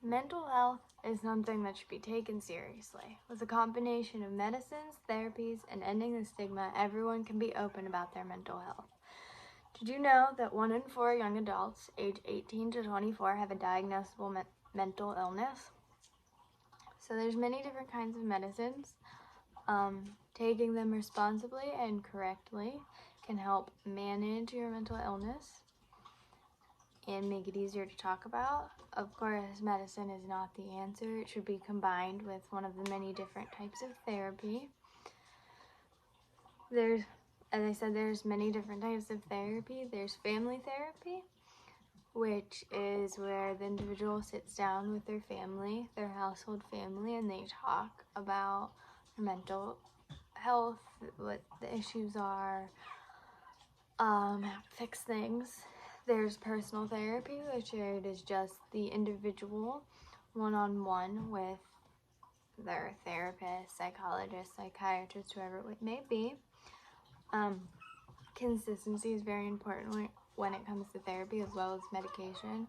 Mental health is something that should be taken seriously. With a combination of medicines, therapies, and ending the stigma, everyone can be open about their mental health. Did you know that 1 in 4 young adults aged 18 to 24 have a diagnosable mental illness? So there's many different kinds of medicines. Taking them responsibly and correctly can help manage your mental illness and make it easier to talk about. Of course, medicine is not the answer. It should be combined with one of the many different types of therapy. As I said, there's many different types of therapy. There's family therapy, which is where the individual sits down with their family, their household family, and they talk about their mental health, what the issues are, fix things. There's personal therapy, which is just the individual one-on-one with their therapist, psychologist, psychiatrist, whoever it may be. Consistency is very important when it comes to therapy as well as medication.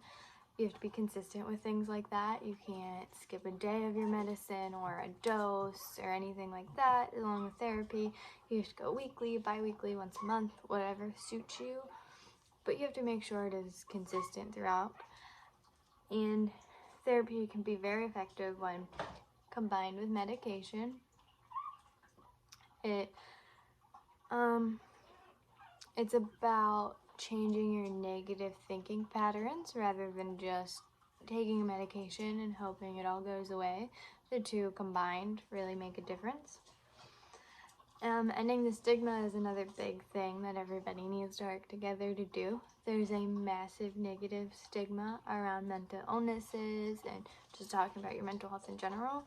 You have to be consistent with things like that. You can't skip a day of your medicine or a dose or anything like that. Along with therapy, you have to go weekly, bi-weekly, once a month, whatever suits you. But you have to make sure it is consistent throughout. And therapy can be very effective when combined with medication. It's about changing your negative thinking patterns rather than just taking a medication and hoping it all goes away. The two combined really make a difference. Ending the stigma is another big thing that everybody needs to work together to do. There's a massive negative stigma around mental illnesses and just talking about your mental health in general.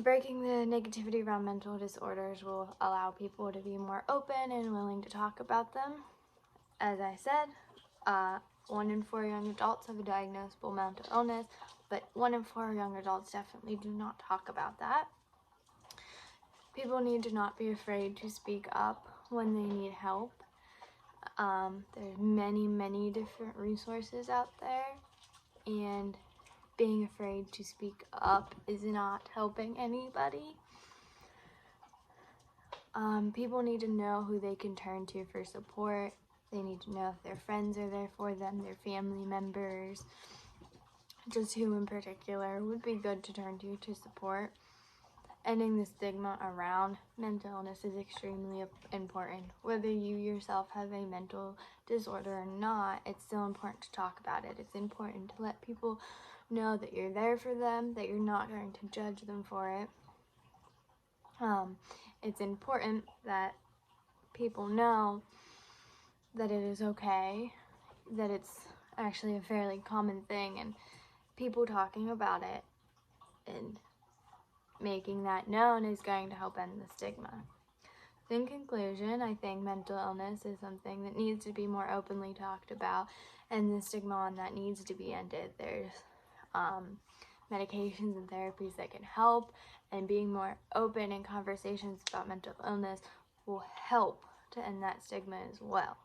Breaking the negativity around mental disorders will allow people to be more open and willing to talk about them. As I said, 1 in 4 young adults have a diagnosable mental illness, but 1 in 4 young adults definitely do not talk about that. People need to not be afraid to speak up when they need help. There's many different resources out there, and being afraid to speak up is not helping anybody. People need to know who they can turn to for support. They need to know if their friends are there for them, their family members, just who in particular would be good to turn to support. Ending the stigma around mental illness is extremely important. Whether you yourself have a mental disorder or not, it's still important to talk about it. It's important to let people know that you're there for them, that you're not going to judge them for it. It's important that people know that it is okay, that it's actually a fairly common thing, and people talking about it and making that known is going to help end the stigma. In conclusion, I think mental illness is something that needs to be more openly talked about, and the stigma on that needs to be ended. There's medications and therapies that can help, and being more open in conversations about mental illness will help to end that stigma as well.